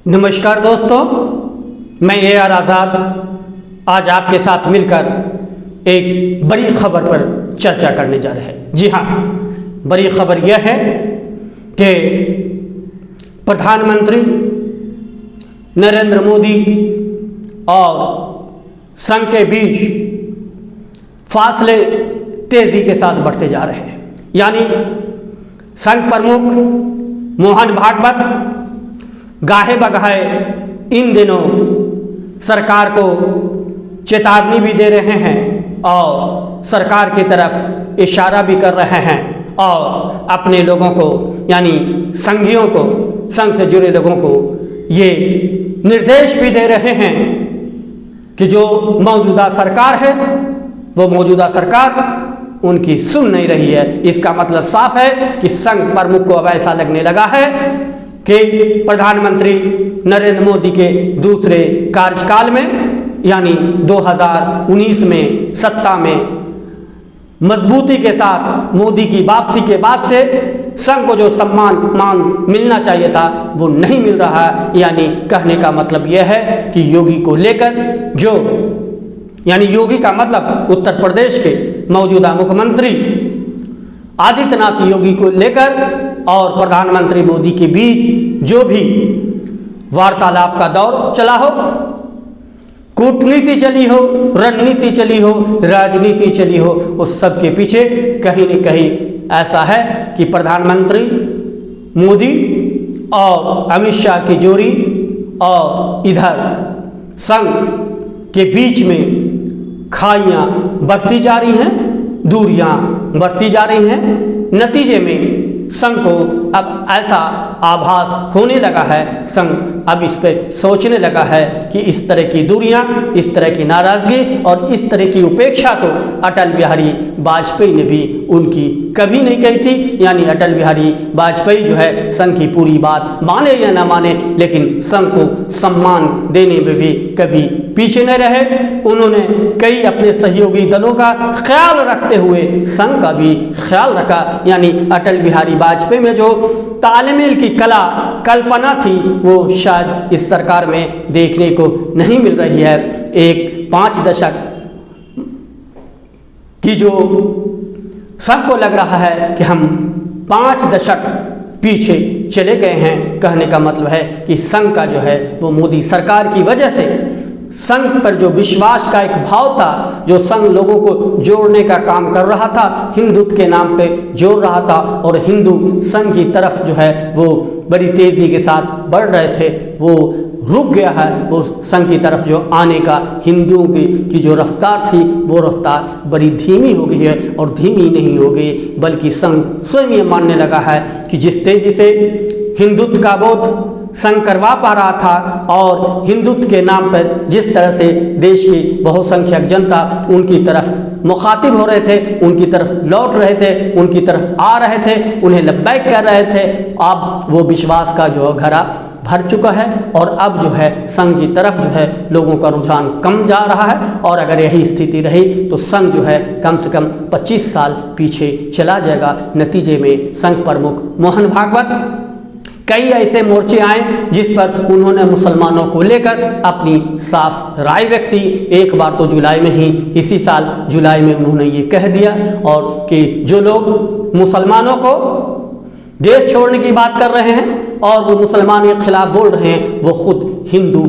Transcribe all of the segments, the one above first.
नमस्कार दोस्तों, मैं AR आज़ाद आज आपके साथ मिलकर एक बड़ी खबर पर चर्चा करने जा रहे हैं। जी हाँ, बड़ी खबर यह है कि प्रधानमंत्री नरेंद्र मोदी और संघ के बीच फासले तेजी के साथ बढ़ते जा रहे हैं। यानी संघ प्रमुख मोहन भागवत गाहे बगाहे इन दिनों सरकार को चेतावनी भी दे रहे हैं और सरकार की तरफ इशारा भी कर रहे हैं और अपने लोगों को यानी संघियों को, संघ से जुड़े लोगों को ये निर्देश भी दे रहे हैं कि जो मौजूदा सरकार है वो मौजूदा सरकार उनकी सुन नहीं रही है। इसका मतलब साफ है कि संघ प्रमुख को अब ऐसा लगने लगा है कि प्रधानमंत्री नरेंद्र मोदी के दूसरे कार्यकाल में यानी 2019 में सत्ता में मजबूती के साथ मोदी की वापसी के बाद से संघ को जो मान मिलना चाहिए था वो नहीं मिल रहा है। यानी कहने का मतलब यह है कि योगी को लेकर जो यानी योगी का मतलब उत्तर प्रदेश के मौजूदा मुख्यमंत्री आदित्यनाथ योगी को लेकर और प्रधानमंत्री मोदी के बीच जो भी वार्तालाप का दौर चला हो, कूटनीति चली हो, रणनीति चली हो, राजनीति चली हो, उस सब के पीछे कहीं न कहीं ऐसा है कि प्रधानमंत्री मोदी और अमित शाह की जोड़ी और इधर संघ के बीच में खाइयां बढ़ती जा रही हैं, दूरियां बढ़ती जा रही हैं। नतीजे में संघ को अब ऐसा आभास होने लगा है, संघ अब इस पर सोचने लगा है कि इस तरह की दूरियां, इस तरह की नाराजगी और इस तरह की उपेक्षा तो अटल बिहारी वाजपेयी ने भी उनकी कभी नहीं कही थी। यानी अटल बिहारी वाजपेयी जो है संघ की पूरी बात माने या ना माने, लेकिन संघ को सम्मान देने में भी कभी पीछे न रहे। उन्होंने कई अपने सहयोगी दलों का ख्याल रखते हुए संघ का भी ख्याल रखा। यानी अटल बिहारी वाजपेयी में जो तालमेल की कल्पना थी वो शायद इस सरकार में देखने को नहीं मिल रही है। एक 5 दशक की जो सबको लग रहा है कि हम 5 दशक पीछे चले गए हैं। कहने का मतलब है कि संघ का जो है वो मोदी सरकार की वजह से संघ पर जो विश्वास का एक भाव था, जो संघ लोगों को जोड़ने का काम कर रहा था, हिंदुत्व के नाम पे जोड़ रहा था और हिंदू संघ की तरफ जो है वो बड़ी तेज़ी के साथ बढ़ रहे थे, वो रुक गया है। वो संघ की तरफ जो आने का हिंदुओं की जो रफ्तार थी वो रफ्तार बड़ी धीमी हो गई है और धीमी नहीं हो गई बल्कि संघ स्वयं ये मानने लगा है कि जिस तेज़ी से हिंदुत्व का बोध संघ करवा पा रहा था और हिंदुत्व के नाम पर जिस तरह से देश की बहुसंख्यक जनता उनकी तरफ मुखातिब हो रहे थे, उनकी तरफ लौट रहे थे, उनकी तरफ आ रहे थे, उन्हें लब्बैक कर रहे थे, अब वो विश्वास का जो घड़ा भर चुका है और अब जो है संघ की तरफ जो है लोगों का रुझान कम जा रहा है। और अगर यही स्थिति रही तो संघ जो है कम से कम 25 साल पीछे चला जाएगा। नतीजे में संघ प्रमुख मोहन भागवत कई ऐसे मोर्चे आए जिस पर उन्होंने मुसलमानों को लेकर अपनी साफ राय व्यक्त की। एक बार तो जुलाई में ही, इसी साल जुलाई में उन्होंने ये कह दिया और कि जो लोग मुसलमानों को देश छोड़ने की बात कर रहे हैं और वो मुसलमान के खिलाफ बोल रहे हैं वो खुद हिंदू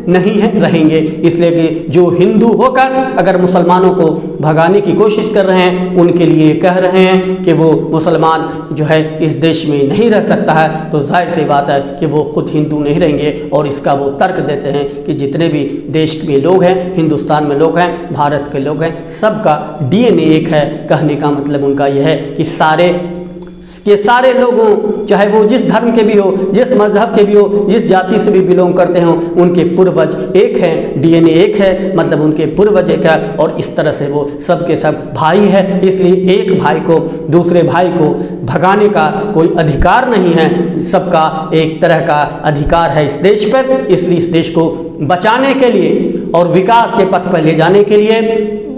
नहीं है रहेंगे। इसलिए कि जो हिंदू होकर अगर मुसलमानों को भगाने की कोशिश कर रहे हैं उनके लिए कह रहे हैं कि वो मुसलमान जो है इस देश में नहीं रह सकता है, तो जाहिर सी बात है कि वो खुद हिंदू नहीं रहेंगे। और इसका वो तर्क देते हैं कि जितने भी देश में लोग हैं, हिंदुस्तान में लोग हैं, भारत के लोग हैं, सबका DNA एक है। कहने का मतलब उनका यह है कि सारे लोगों, चाहे वो जिस धर्म के भी हो, जिस मजहब के भी हो, जिस जाति से भी बिलोंग करते हों, उनके पूर्वज एक हैं, DNA एक है, मतलब उनके पूर्वज एक है और इस तरह से वो सब के सब भाई है। इसलिए एक भाई को दूसरे भाई को भगाने का कोई अधिकार नहीं है, सबका एक तरह का अधिकार है इस देश पर। इसलिए इस देश को बचाने के लिए और विकास के पथ पर ले जाने के लिए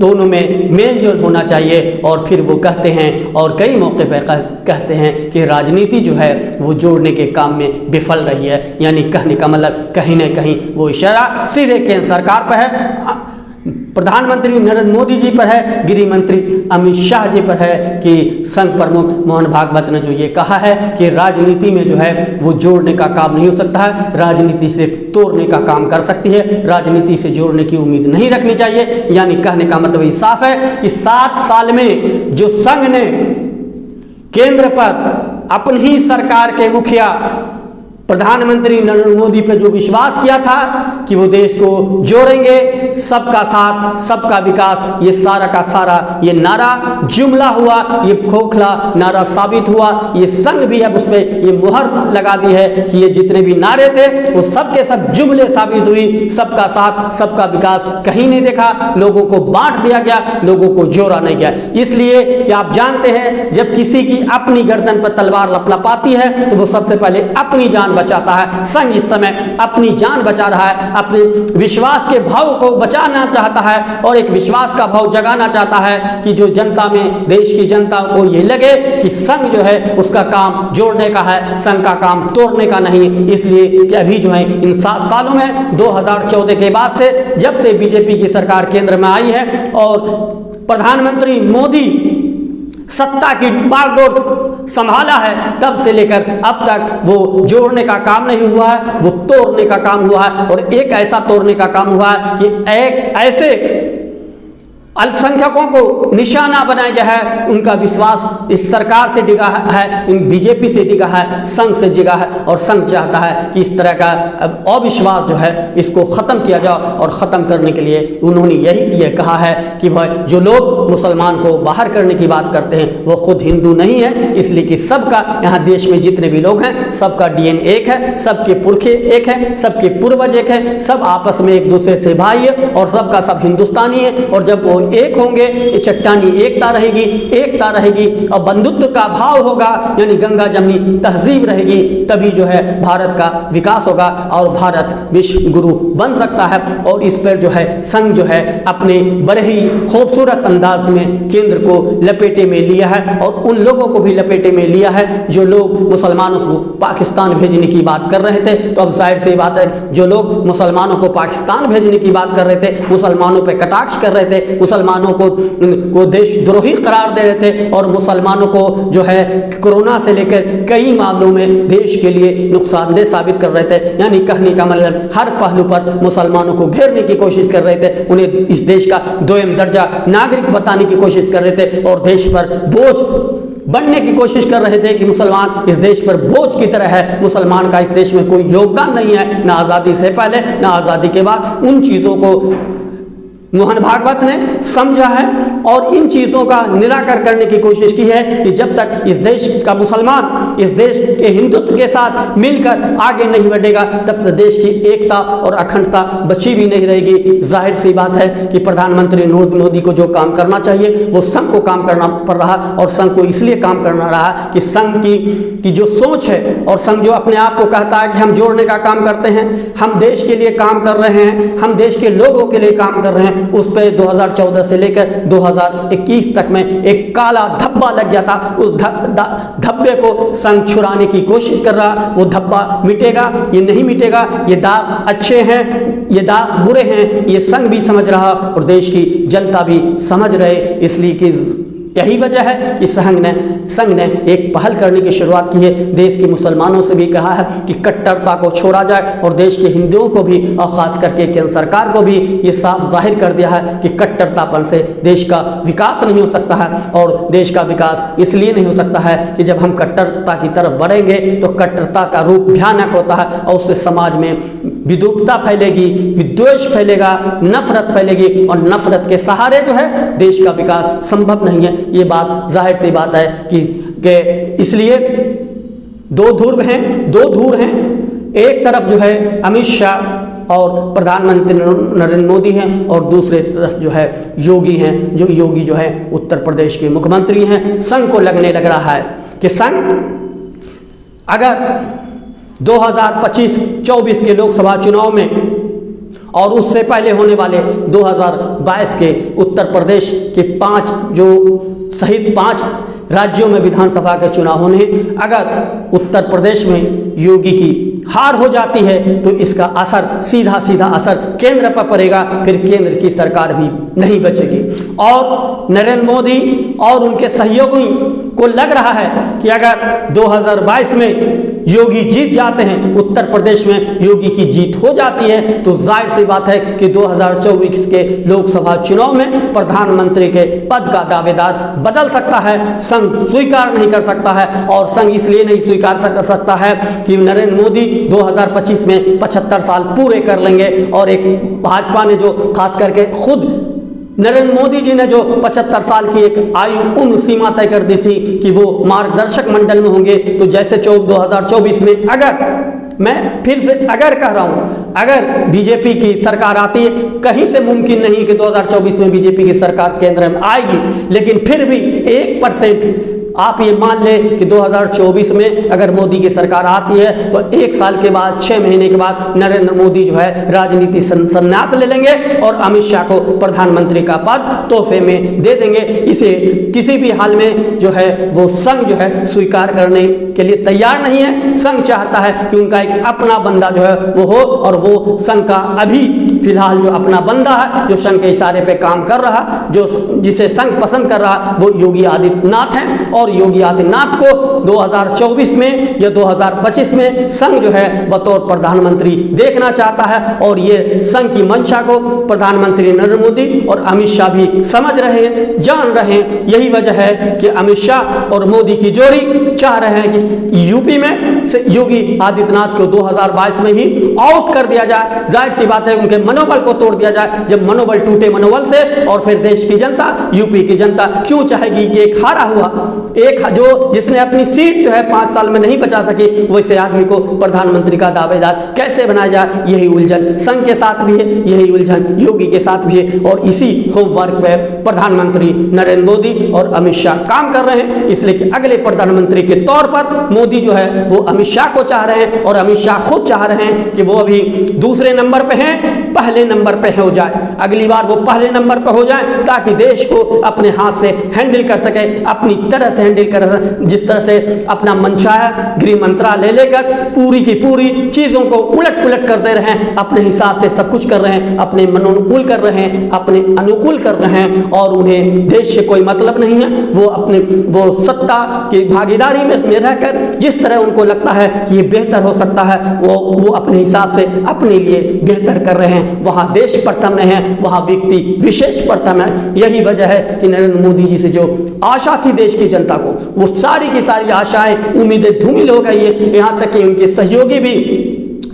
दोनों में मेल जोल होना चाहिए। और फिर वो कहते हैं और कई मौके पर कहते हैं कि राजनीति जो है वो जोड़ने के काम में विफल रही है। यानी कहने का मतलब कहीं ना कहीं वो इशारा सीधे केंद्र सरकार पर है, प्रधानमंत्री नरेंद्र मोदी जी पर है, गृह मंत्री अमित शाह जी पर है कि संघ प्रमुख मोहन भागवत ने जो ये कहा है कि राजनीति में जो है वो जोड़ने का काम नहीं हो सकता है, राजनीति सिर्फ तोड़ने का काम कर सकती है, राजनीति से जोड़ने की उम्मीद नहीं रखनी चाहिए। यानी कहने का मतलब ये साफ है कि 7 साल में जो संघ ने केंद्र पर अपनी ही सरकार के मुखिया प्रधानमंत्री नरेंद्र मोदी पर जो विश्वास किया था कि वो देश को जोड़ेंगे, सबका साथ सबका विकास, ये सारा का सारा ये नारा जुमला हुआ, ये खोखला नारा साबित हुआ। ये संघ भी अब उस पर ये मुहर लगा दी है कि ये जितने भी नारे थे वो सब के सब जुमले साबित हुई। सबका साथ सबका विकास कहीं नहीं देखा, लोगों को बांट दिया गया, लोगों को जोड़ा नहीं गया। इसलिए कि आप जानते हैं जब किसी की अपनी गर्दन पर तलवार लपलपाती है तो वो सबसे पहले अपनी जान बचाता है। संघ इस समय अपनी जान बचा रहा है, अपने विश्वास के भाव को बचाना चाहता है और एक विश्वास का भाव जगाना चाहता है कि जो जनता में, देश की जनता को ये लगे कि संघ जो है उसका काम जोड़ने का है, संघ का काम तोड़ने का नहीं। इसलिए कि अभी जो है इन 7 सालों में 2014 के बाद से जब से बीजेपी की सरकार केंद्र में आई है और प्रधानमंत्री मोदी सत्ता की बागडोर संभाला है, तब से लेकर अब तक वो जोड़ने का काम नहीं हुआ है, वो तोड़ने का काम हुआ है। और एक ऐसा तोड़ने का काम हुआ है कि एक ऐसे अल्पसंख्यकों को निशाना बनाया गया है, उनका विश्वास इस सरकार से डिगा है, इन बीजेपी से डिगा है, संघ से डिगा है। और संघ चाहता है कि इस तरह का अविश्वास जो है इसको ख़त्म किया जाए और ख़त्म करने के लिए उन्होंने ये कहा है कि भाई जो लोग मुसलमान को बाहर करने की बात करते हैं वो खुद हिंदू नहीं है, इसलिए कि सबका यहाँ देश में जितने भी लोग हैं सबका DNA एक है, सबके पुरखे एक है, सबके पूर्वज एक है, सब आपस में एक दूसरे से भाई है और सबका सब हिंदुस्तानी है। और जब वो एक होंगे, ये चट्टानी एकता रहेगी और बंधुत्व का भाव होगा, यानी गंगा जमनी तहजीब रहेगी, तभी जो है भारत का विकास होगा और भारत विश्व गुरु बन सकता है। और इस पर जो है संघ जो है अपने बड़े ही खूबसूरत अंदाज में केंद्र को लपेटे में लिया है और उन लोगों को भी लपेटे में लिया है जो लोग मुसलमानों को पाकिस्तान भेजने की बात कर रहे थे। तो अब जाहिर सी बात है जो लोग मुसलमानों को पाकिस्तान भेजने की बात कर रहे थे, मुसलमानों पर कटाक्ष कर रहे थे, मुसलमानों को देशद्रोही करार दे रहे थे और मुसलमानों को जो है कोरोना से लेकर कई मामलों में देश के लिए नुकसानदेह साबित कर रहे थे। यानी कहने का मतलब हर पहलू पर मुसलमानों को घेरने की कोशिश कर रहे थे, उन्हें इस देश का 2म दर्जा नागरिक बताने की कोशिश कर रहे थे और देश पर बोझ बनने की कोशिश कर रहे थे कि मुसलमान इस देश पर बोझ की तरह है, मुसलमान का इस देश में कोई योगदान नहीं है, ना आज़ादी से पहले ना आज़ादी के बाद। उन चीज़ों को मोहन भागवत ने समझा है और इन चीज़ों का निराकरण करने की कोशिश की है कि जब तक इस देश का मुसलमान इस देश के हिंदुत्व के साथ मिलकर आगे नहीं बढ़ेगा तब तक देश की एकता और अखंडता बची भी नहीं रहेगी। जाहिर सी बात है कि प्रधानमंत्री नरेंद्र मोदी को जो काम करना चाहिए वो संघ को काम करना पड़ रहा और संघ को इसलिए काम करना रहा कि संघ की जो सोच है और संघ जो अपने आप को कहता है कि हम जोड़ने का काम करते हैं, हम देश के लिए काम कर रहे हैं, हम देश के लोगों के लिए काम कर रहे हैं, उस पे 2014 से लेकर 2021 तक में एक काला धब्बा लग गया था। उस धब्बे को संघ छुड़ाने की कोशिश कर रहा, वो धब्बा मिटेगा, ये नहीं मिटेगा। ये दाग अच्छे हैं, ये दाग बुरे हैं, ये संघ भी समझ रहा और देश की जनता भी समझ रहे। इसलिए कि यही वजह है कि संघ ने एक पहल करने की शुरुआत की है। देश के मुसलमानों से भी कहा है कि कट्टरता को छोड़ा जाए और देश के हिंदुओं को भी और ख़ास करके केंद्र सरकार को भी ये साफ जाहिर कर दिया है कि कट्टरतापन से देश का विकास नहीं हो सकता है। और देश का विकास इसलिए नहीं हो सकता है कि जब हम कट्टरता की तरफ बढ़ेंगे तो कट्टरता का रूप भयानक होता है और उससे समाज में विद्रूपता फैलेगी, विद्वेष फैलेगा, नफरत फैलेगी और नफरत के सहारे जो है देश का विकास संभव नहीं है। ये बात जाहिर सी बात है कि इसलिए दो धुर हैं। एक तरफ जो है अमित शाह और प्रधानमंत्री नरेंद्र मोदी हैं और दूसरे तरफ जो है योगी हैं, जो योगी जो है उत्तर प्रदेश के मुख्यमंत्री हैं। संघ को लगने लग रहा है कि संघ अगर 2025-24 के लोकसभा चुनाव में और उससे पहले होने वाले 2022 के उत्तर प्रदेश के 5 जो सहित 5 राज्यों में विधानसभा के चुनाव होने हैं। अगर उत्तर प्रदेश में योगी की हार हो जाती है तो इसका असर सीधा सीधा असर केंद्र पर पड़ेगा, फिर केंद्र की सरकार भी नहीं बचेगी। और नरेंद्र मोदी और उनके सहयोगी को लग रहा है कि अगर 2022 में योगी जीत जाते हैं, उत्तर प्रदेश में योगी की जीत हो जाती है, तो जाहिर सी बात है कि 2024 के लोकसभा चुनाव में प्रधानमंत्री के पद का दावेदार बदल सकता है। संघ स्वीकार नहीं कर सकता है, और संघ इसलिए नहीं स्वीकार कर सकता है कि नरेंद्र मोदी 2025 में 75 साल पूरे कर लेंगे, और एक भाजपा ने जो खास करके खुद नरेंद्र मोदी जी ने जो 75 साल की एक आयु उम्र सीमा तय कर दी थी कि वो मार्गदर्शक मंडल में होंगे, तो जैसे 2024 में अगर मैं फिर से अगर कह रहा हूं, अगर बीजेपी की सरकार आती है, कहीं से मुमकिन नहीं कि 2024 में बीजेपी की सरकार केंद्र में आएगी, लेकिन फिर भी 1% आप ये मान लें कि 2024 में अगर मोदी की सरकार आती है तो 1 साल के बाद 6 महीने के बाद नरेंद्र मोदी जो है राजनीति संन्यास ले लेंगे और अमित शाह को प्रधानमंत्री का पद तोहफे में दे देंगे। इसे किसी भी हाल में जो है वो संघ जो है स्वीकार करने के लिए तैयार नहीं है। संघ चाहता है कि उनका एक अपना बंदा जो है वो हो, और वो संघ का अभी फिलहाल जो अपना बंदा है, जो संघ के इशारे पे काम कर रहा, जो जिसे संघ पसंद कर रहा, वो योगी आदित्यनाथ है। और योगी आदित्यनाथ को 2024 में या 2025 में संघ जो है बतौर प्रधानमंत्री देखना चाहता है, और ये संघ की मंशा को प्रधानमंत्री नरेंद्र मोदी और अमित शाह भी समझ रहे हैं, जान रहे हैं। यही वजह है कि अमित शाह और मोदी की जोड़ी चाह रहे हैं कि यूपी में से योगी आदित्यनाथ को 2022 में ही आउट कर दिया जाए। जाहिर सी बात है उनके मनोबल को तोड़ दिया जाए। जब मनोबल टूटे मनोबल से, और फिर देश की जनता, यूपी की जनता क्यों चाहेगी कि एक हारा हुआ, एक जो जिसने अपनी सीट जो है 5 साल में नहीं बचा सकी, वैसे आदमी को प्रधानमंत्री का दावेदार कैसे बनाया जाए। यही उलझन संघ के साथ भी है, यही उलझन योगी के साथ भी है, और इसी होमवर्क पे प्रधानमंत्री नरेंद्र मोदी और अमित शाह काम कर रहे हैं। इसलिए कि अगले प्रधानमंत्री के तौर पर मोदी जो है वो अमित शाह को चाह रहे हैं, और अमित शाह खुद चाह रहे हैं कि वो अभी दूसरे नंबर पे हैं, पहले नंबर पे हो जाए। अगली बार वो पहले नंबर पे हो जाए ताकि देश को अपने हाथ से हैंडल कर सके, अपनी तरह से हैंडल कर, जिस तरह से अपना मंशा है गृह मंत्रालय लेकर पूरी की पूरी चीजों को उलट पुलट कर दे रहे हैं, अपने हिसाब से सब कुछ कर रहे हैं, अपने मनोनुकूल कर रहे हैं, अपने अनुकूल कर रहे हैं, और उन्हें देश से कोई मतलब नहीं है। वो सत्ता की भागीदारी में रहकर जिस तरह उनको लगता है कि ये बेहतर हो सकता है, वो अपने हिसाब से अपने लिए बेहतर कर रहे हैं। वहाँ देश प्रथम नहीं है, वहाँ व्यक्ति विशेष प्रथम है। यही वजह है कि नरेंद्र मोदी जी से जो आशा थी देश की जनता को, वो सारी की सारी आशाएं उम्मीदें धूमिल हो गई है। यहाँ तक कि उनके सहयोगी भी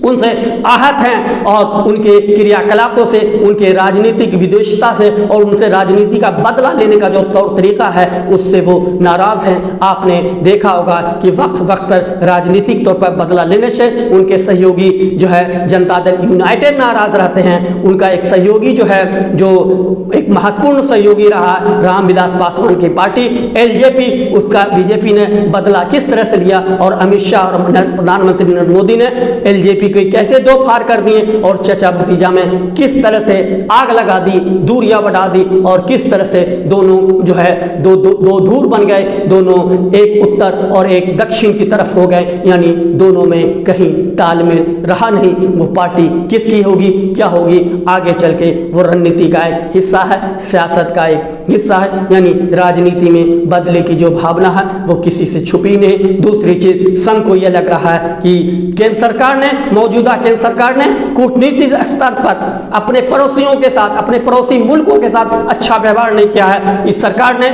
उनसे आहत हैं, और उनके क्रियाकलापों से, उनके राजनीतिक विद्वेषता से, और उनसे राजनीति का बदला लेने का जो तौर तरीका है उससे वो नाराज हैं। आपने देखा होगा कि वक्त वक्त पर राजनीतिक तौर पर बदला लेने से उनके सहयोगी जो है जनता दल यूनाइटेड नाराज रहते हैं। उनका एक सहयोगी जो है, जो एक महत्वपूर्ण सहयोगी रहा रामविलास पासवान की पार्टी एलजेपी, उसका बीजेपी ने बदला किस तरह से लिया, और अमित शाह और प्रधानमंत्री नरेंद्र मोदी ने एलजेपी को कैसे दो फाड़ कर दिए, और चचा भतीजा में किस तरह से आग लगा दी, दूरियां बढ़ा दी, और किस तरह से दोनों जो है दो धूर बन गए, दोनों एक उत्तर और एक दक्षिण की तरफ हो गए, यानी दोनों में कहीं तालमेल रहा नहीं। वो पार्टी किसकी होगी, क्या होगी, आगे चल के वो रणनीति का एक हिस्सा है, सियासत का एक हिस्सा है, यानी राजनीति में बदले की जो भावना है वो किसी से छुपी नहीं। दूसरी चीज, संघ को यह लग रहा है कि केंद्र सरकार ने, मौजूदा केंद्र सरकार ने कूटनीतिक स्तर पर अपने पड़ोसियों के साथ, अपने पड़ोसी मुल्कों के साथ अच्छा व्यवहार नहीं किया है। इस सरकार ने,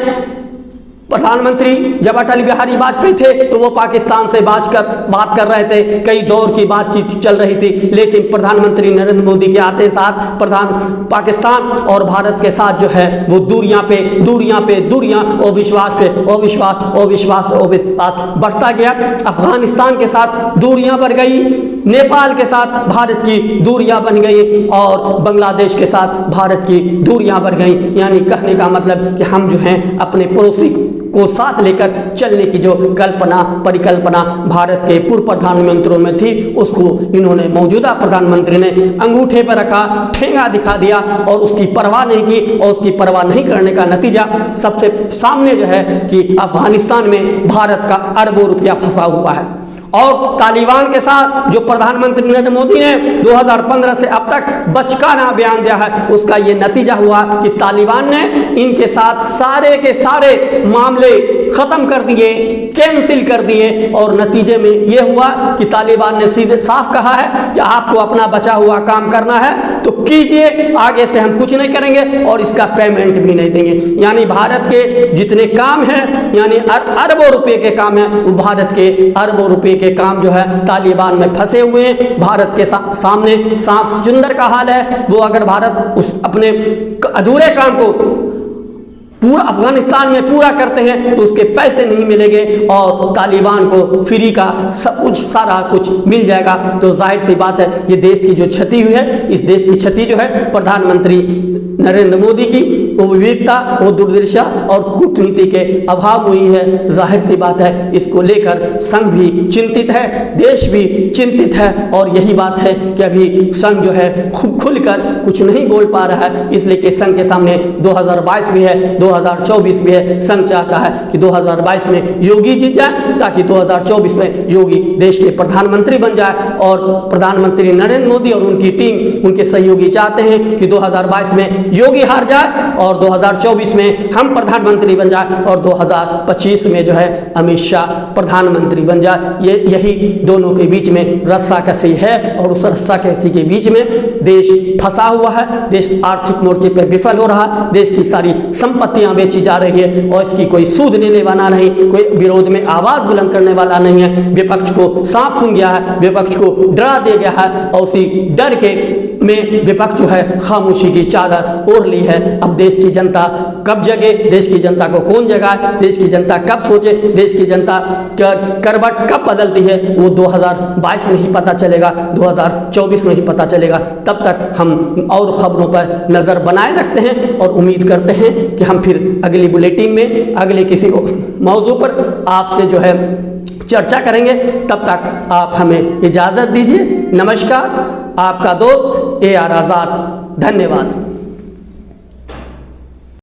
प्रधानमंत्री जब अटल बिहारी वाजपेयी थे तो वो पाकिस्तान से बात कर रहे थे, कई दौर की बातचीत चल रही थी, लेकिन प्रधानमंत्री नरेंद्र मोदी के आते साथ पाकिस्तान और भारत के साथ जो है वो दूरियां पे दूरियां, और विश्वास पे अविश्वास बढ़ता गया। अफगानिस्तान के साथ दूरियां बढ़ गई, नेपाल के साथ भारत की दूरियां बन गई, और बांग्लादेश के साथ भारत की दूरियां बढ़ गई। यानी कहने का मतलब कि हम जो हैं अपने पड़ोसी को साथ लेकर चलने की जो कल्पना परिकल्पना भारत के पूर्व प्रधानमंत्रियों में थी, उसको इन्होंने मौजूदा प्रधानमंत्री ने अंगूठे पर रखा, ठेंगा दिखा दिया और उसकी परवाह नहीं की। और उसकी परवाह नहीं करने का नतीजा सबसे सामने जो है कि अफगानिस्तान में भारत का अरबों रुपया फंसा हुआ है। और तालिबान के साथ जो प्रधानमंत्री नरेंद्र मोदी ने 2015 से अब तक बचकाना बयान दिया है, उसका ये नतीजा हुआ कि तालिबान ने इनके साथ सारे के सारे मामले खत्म कर दिए, कैंसिल कर दिए। और नतीजे में ये हुआ कि तालिबान ने सीधे साफ कहा है कि आपको अपना बचा हुआ काम करना है तो कीजिए, आगे से हम कुछ नहीं करेंगे और इसका पेमेंट भी नहीं देंगे। यानी भारत के जितने काम हैं, यानी अरबों रुपए के काम हैं, वो भारत के अरबों रुपए के काम जो है तालिबान में फंसे हुए हैं। भारत के सामने सांप चुंदर का हाल है। वो अगर भारत उस अपने अधूरे काम को पूरा अफगानिस्तान में पूरा करते हैं तो उसके पैसे नहीं मिलेंगे और तालिबान को फ्री का सब कुछ सारा कुछ मिल जाएगा। तो जाहिर सी बात है, ये देश की जो क्षति हुई है, इस देश की क्षति जो है प्रधानमंत्री नरेंद्र मोदी की वो विवेकता, वो दूरदर्शिता और कूटनीति के अभाव हुई है। जाहिर सी बात है, इसको लेकर संघ भी चिंतित है, देश भी चिंतित है। और यही बात है कि अभी संघ जो है खुलकर कुछ नहीं बोल पा रहा है, इसलिए कि संघ के सामने 2022 भी है, 2024 भी है। संघ चाहता है कि 2022 में योगी जीत जाए ताकि 2024 में योगी देश के प्रधानमंत्री बन जाए। और प्रधानमंत्री नरेंद्र मोदी और उनकी टीम, उनके सहयोगी चाहते हैं कि 2022 में योगी हार जाए और 2024 में हम प्रधानमंत्री बन जाए और 2025 में जो है अमित शाह प्रधानमंत्री बन जाए। यही दोनों के बीच में रस्साकसी है और उस रस्साकसी के बीच में देश फंसा हुआ है। देश आर्थिक मोर्चे पर विफल हो रहा, देश की सारी संपत्तियां बेची जा रही है और इसकी कोई सूद लेने वाला नहीं, कोई विरोध में आवाज बुलंद करने वाला नहीं है। विपक्ष को सांप सूंघ गया है, विपक्ष को डरा दे गया है और उसी डर के में विपक्ष जो है खामोशी की चादर ओढ़ ली है। अब देश की जनता कब जगे, देश की जनता को कौन जगाए, देश की जनता कब सोचे, देश की जनता करवट कब बदलती है, वो 2022 में ही पता चलेगा, 2024 में ही पता चलेगा। तब तक हम और खबरों पर नज़र बनाए रखते हैं और उम्मीद करते हैं कि हम फिर अगली बुलेटिन में अगले किसी मौजू पर आपसे जो है चर्चा करेंगे। तब तक आप हमें इजाज़त दीजिए। नमस्कार, आपका दोस्त AR आज़ाद। धन्यवाद।